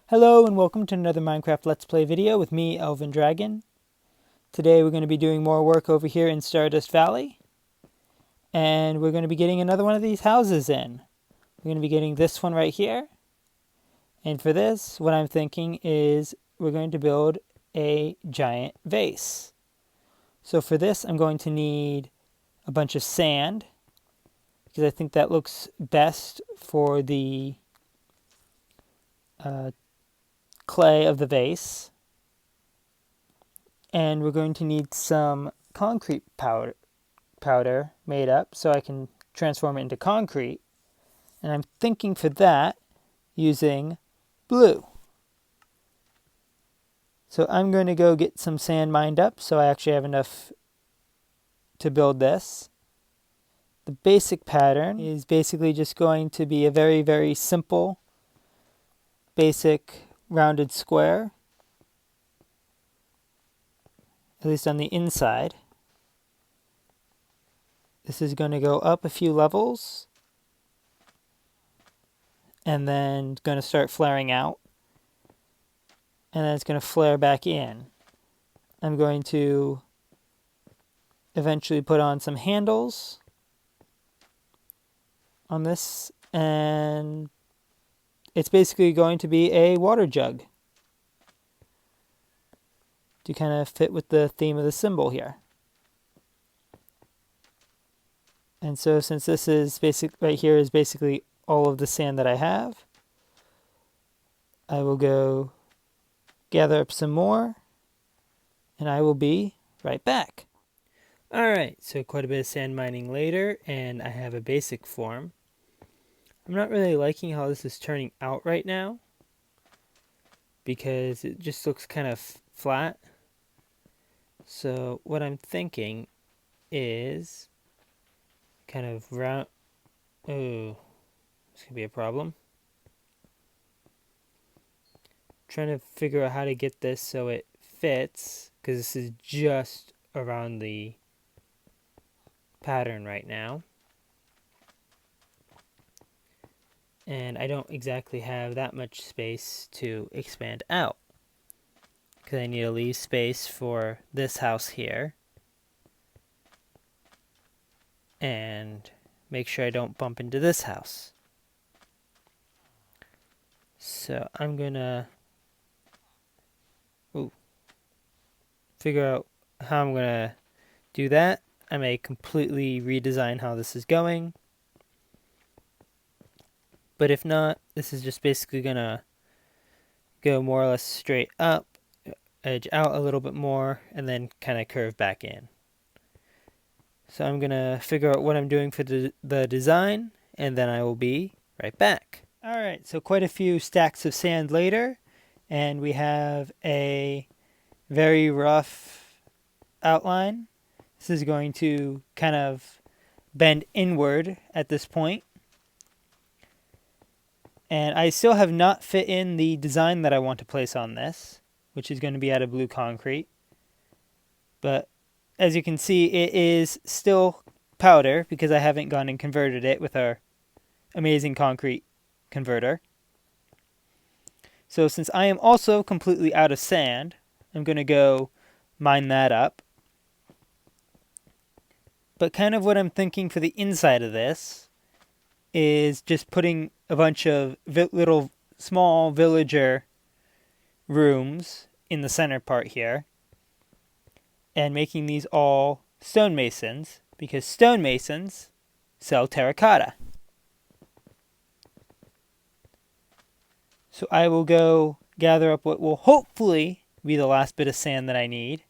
Hello and welcome to another Minecraft Let's Play video with me, Elven Dragon. Today we're going to be doing more work over here in Stardust Valley. And we're going to be getting another one of these houses in. We're going to be getting this one right here. And for this, what I'm thinking is we're going to build a giant vase. So for this, I'm going to need a bunch of sand, because I think that looks best for the clay of the vase. And we're going to need some concrete powder made up so I can transform it into concrete. And I'm thinking for that using blue. So I'm going to go get some sand mined up so I actually have enough to build this. The basic pattern is basically just going to be a very, very simple, basic rounded square, at least on the inside. This is going to go up a few levels and then going to start flaring out, and then it's going to flare back in. I'm going to eventually put on some handles on this, and it's basically going to be a water jug to kind of fit with the theme of the symbol here. And so since this is right here is basically all of the sand that I have, I will go gather up some more and I will be right back. Alright, so quite a bit of sand mining later, and I have a basic form. I'm not really liking how this is turning out right now, because it just looks kind of flat. So what I'm thinking is kind of round... Oh, this could be a problem. Trying to figure out how to get this so it fits, because this is just around the pattern right now. And I don't exactly have that much space to expand out, because I need to leave space for this house here and make sure I don't bump into this house. So I'm gonna figure out how I'm gonna do that. I may completely redesign how this is going, but if not, this is just basically gonna go more or less straight up, edge out a little bit more, and then kind of curve back in. So I'm gonna figure out what I'm doing for the design, and then I will be right back. Alright, so quite a few stacks of sand later, and we have a very rough outline. This is going to kind of bend inward at this point. And I still have not fit in the design that I want to place on this, which is going to be out of blue concrete. But as you can see, it is still powder because I haven't gone and converted it with our amazing concrete converter. So since I am also completely out of sand, I'm going to go mine that up. But kind of what I'm thinking for the inside of this is just putting a bunch of little small villager rooms in the center part here and making these all stonemasons, because stonemasons sell terracotta. So I will go gather up what will hopefully be the last bit of sand that I need,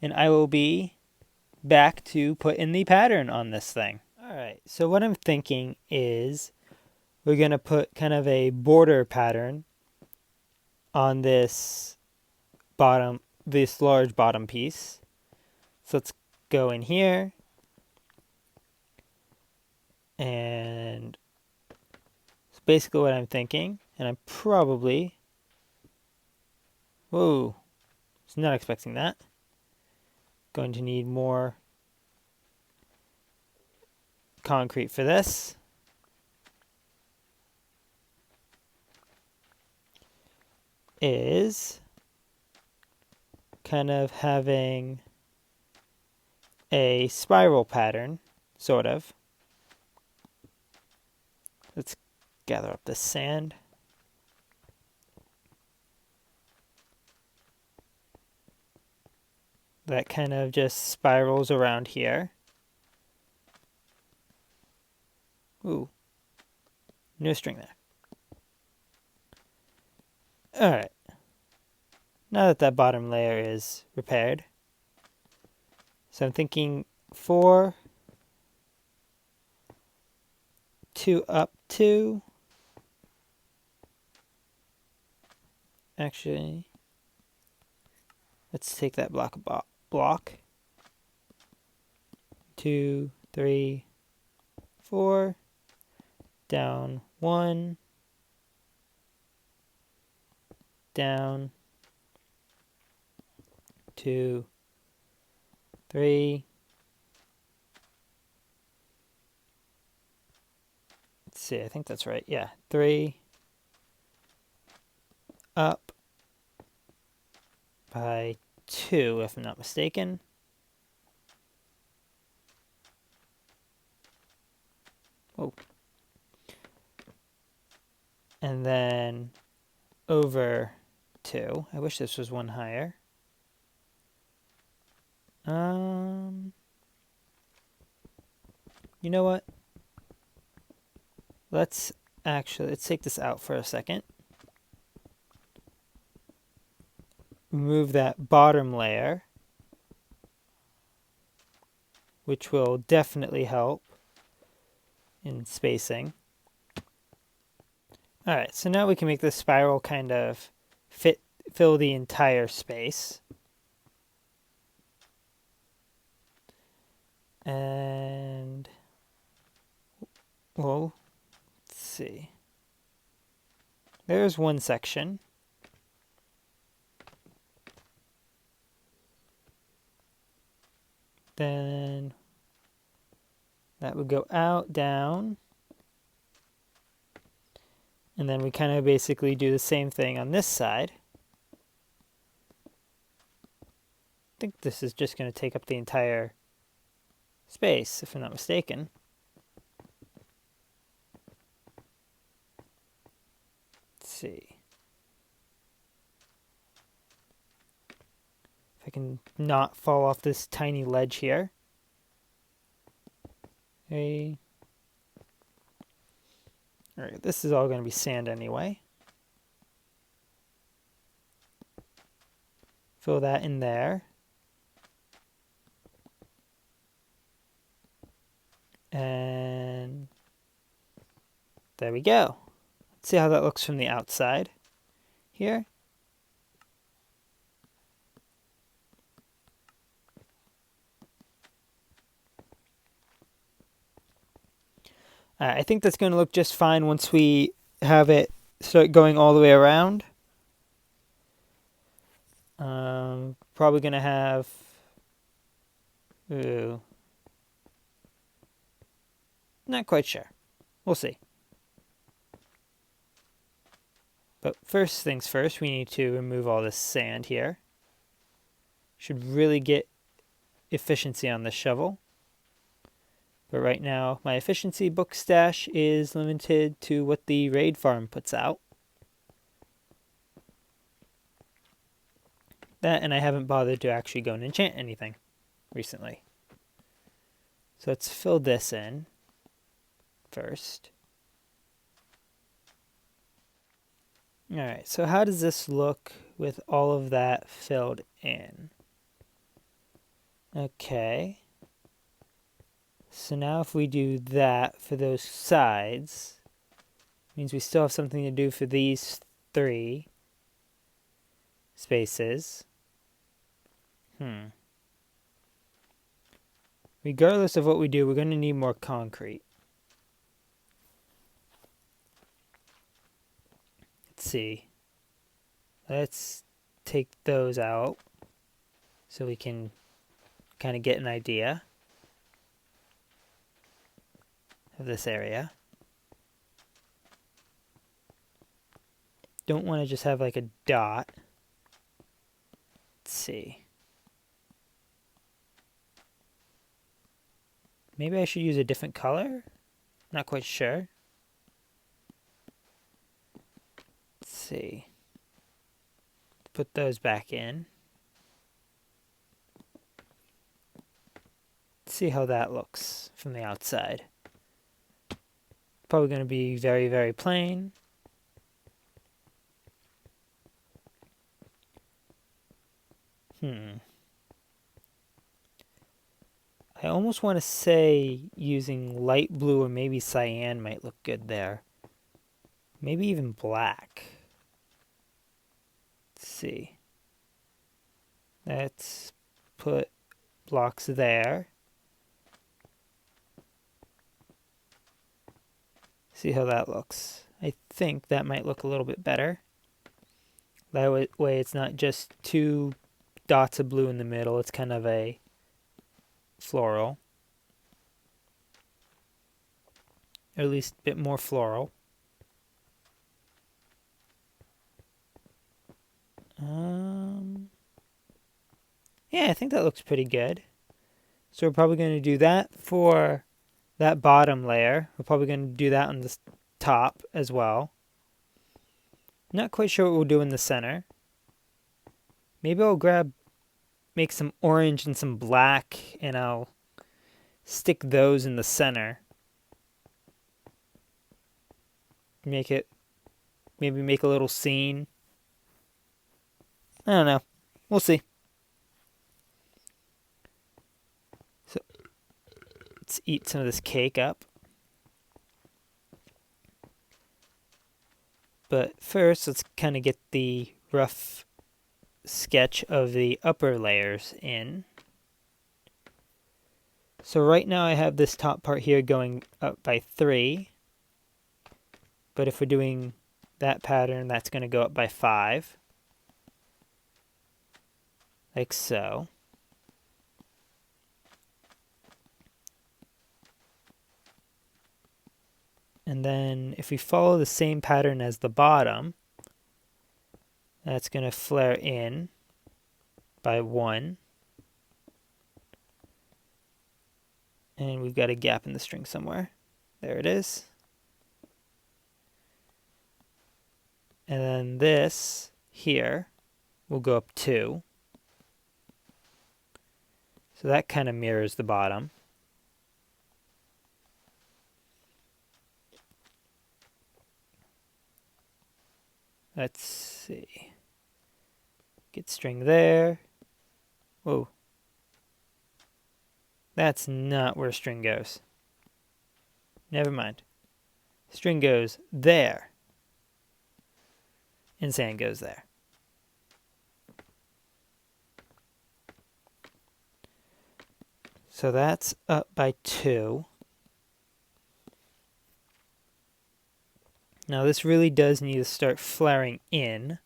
and I will be back to put in the pattern on this thing. Alright, so what I'm thinking is we're going to put kind of a border pattern on this large bottom piece. So let's go in here, and it's basically what I'm thinking. And I'm probably, whoa, I was not expecting that. Going to need more concrete for this. is kind of having a spiral pattern, sort of. Let's gather up the sand. That kind of just spirals around here. Ooh, no string there. Alright, now that that bottom layer is repaired, so I'm thinking 4, 2 up 2. Actually, let's take that block. 2, 3, 4. Down 1. Down 2, 3. Let's see, I think that's right. Yeah, 3. Up by 2, if I'm not mistaken. Oh. And then over 2. I wish this was one higher. You know what? Let's take this out for a second. Remove that bottom layer, which will definitely help in spacing. Alright, so now we can make this spiral kind of fill the entire space. And, well, let's see. There's one section. Then that would go out, down. And then we kind of basically do the same thing on this side. I think this is just going to take up the entire space, if I'm not mistaken. Let's see. If I can not fall off this tiny ledge here. Okay. Alright, this is all going to be sand anyway. Fill that in there. And there we go. Let's see how that looks from the outside here. I think that's going to look just fine once we have it start going all the way around. Probably going to have... Ooh. Not quite sure. We'll see. But first things first, we need to remove all this sand here. Should really get efficiency on the shovel. But right now, my efficiency book stash is limited to what the raid farm puts out. That, and I haven't bothered to actually go and enchant anything recently. So let's fill this in first. Alright, so how does this look with all of that filled in? Okay. So now if we do that for those sides, means we still have something to do for these 3 spaces. Regardless of what we do, we're going to need more concrete. Let's see. Let's take those out so we can kind of get an idea of this area. Don't want to just have like a dot. Let's see. Maybe I should use a different color? Not quite sure. Let's see. Put those back in. See how that looks from the outside. Probably going to be very, very plain. I almost want to say using light blue or maybe cyan might look good there. Maybe even black. Let's see. Let's put blocks there. See how that looks. I think that might look a little bit better. That way it's not just two dots of blue in the middle. It's kind of a floral. Or at least a bit more floral. Yeah, I think that looks pretty good. So we're probably going to do that for that bottom layer. We're probably going to do that on the top as well. Not quite sure what we'll do in the center. Maybe I'll make some orange and some black, and I'll stick those in the center. Maybe make a little scene. I don't know. We'll see. So let's eat some of this cake up. But first, let's kind of get the rough sketch of the upper layers in. So right now I have this top part here going up by 3. But if we're doing that pattern, that's going to go up by 5. Like so. And then if we follow the same pattern as the bottom, that's going to flare in by 1. And we've got a gap in the string somewhere. There it is. And then this here will go up 2. So that kind of mirrors the bottom. Let's see. Get string there. Whoa. That's not where string goes. Never mind. String goes there. And sand goes there. So that's up by 2. Now this really does need to start flaring in.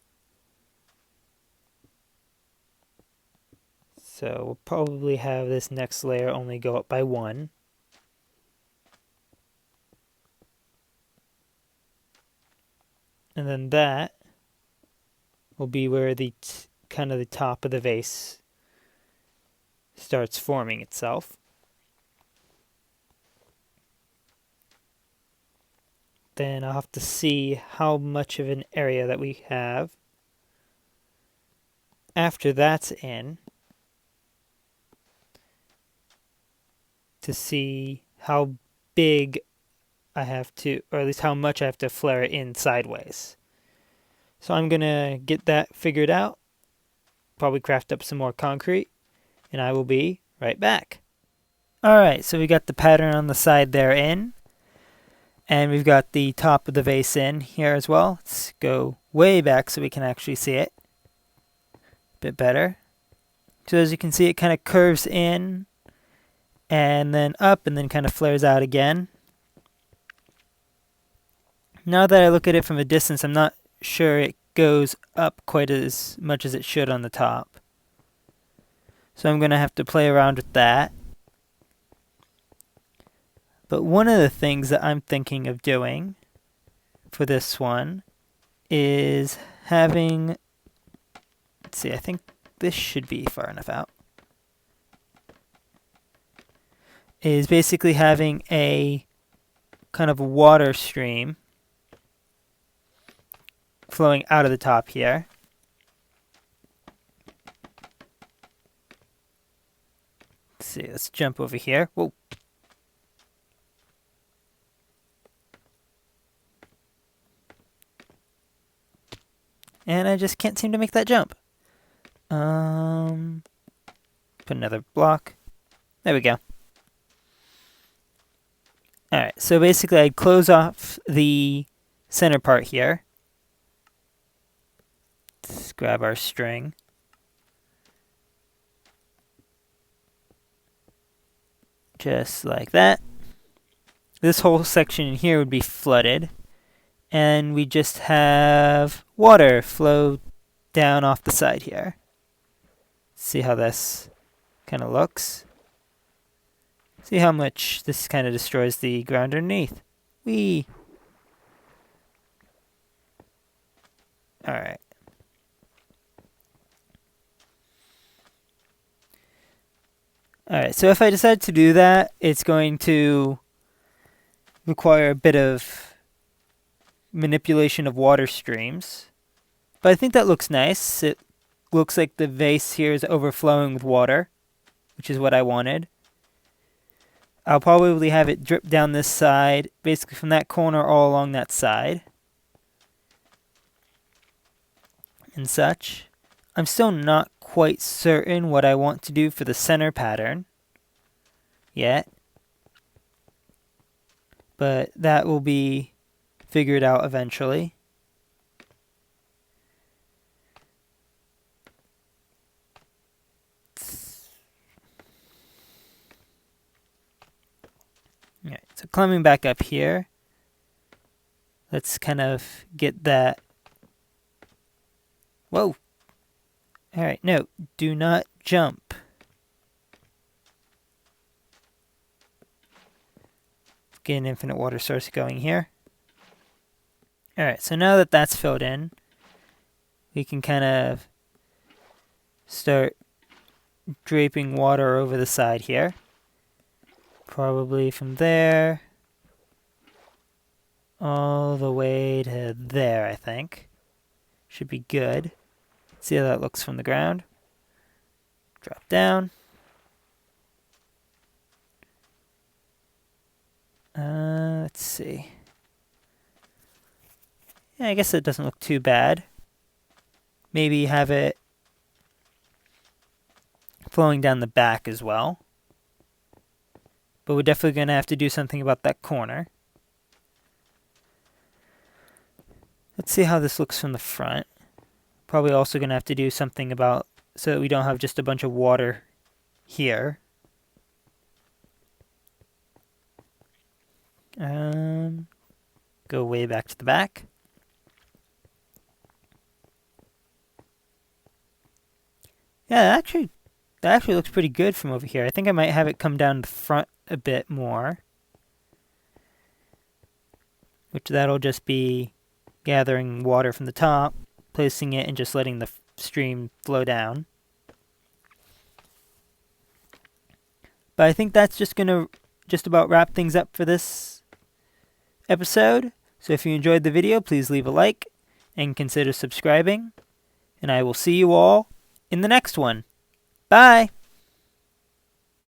So we'll probably have this next layer only go up by 1. And then that will be where the kind of the top of the vase starts forming itself. Then I'll have to see how much of an area that we have. After that's in, to see how big I have to, or at least how much I have to flare it in sideways. So I'm going to get that figured out, probably craft up some more concrete, and I will be right back. Alright, so we got the pattern on the side there in, and we've got the top of the vase in here as well. Let's go way back so we can actually see it a bit better. So as you can see, it kind of curves in and then up and then kind of flares out again. Now that I look at it from a distance, I'm not sure it goes up quite as much as it should on the top. So I'm going to have to play around with that. But one of the things that I'm thinking of doing for this one is having, let's see, I think this should be far enough out, is basically having a kind of water stream flowing out of the top here. Let's see, let's jump over here. Whoa. And I just can't seem to make that jump. Put another block. There we go. Alright, so basically I'd close off the center part here. Let's grab our string. Just like that. This whole section in here would be flooded. And we just have water flow down off the side here. See how this kind of looks. See how much this kind of destroys the ground underneath. Whee! Alright. Alright, so if I decide to do that, it's going to require a bit of manipulation of water streams. But I think that looks nice. It looks like the vase here is overflowing with water, which is what I wanted. I'll probably have it drip down this side, basically from that corner all along that side. And such. I'm still not quite certain what I want to do for the center pattern yet. But that will be figured out eventually. Alright, so climbing back up here, let's kind of get that. Whoa! Alright, no, do not jump. Get an infinite water source going here. Alright, so now that that's filled in, we can kind of start draping water over the side here. Probably from there all the way to there, I think. Should be good. See how that looks from the ground. Drop down. Let's see. Yeah, I guess it doesn't look too bad. Maybe have it flowing down the back as well. But we're definitely going to have to do something about that corner. Let's see how this looks from the front. Probably also going to have to do something about so that we don't have just a bunch of water here. Go way back to the back. Yeah, that actually looks pretty good from over here. I think I might have it come down the front a bit more. Which that'll just be gathering water from the top, placing it, and just letting the stream flow down. But I think that's just going to just about wrap things up for this episode. So if you enjoyed the video, please leave a like and consider subscribing. And I will see you all in the next one. Bye!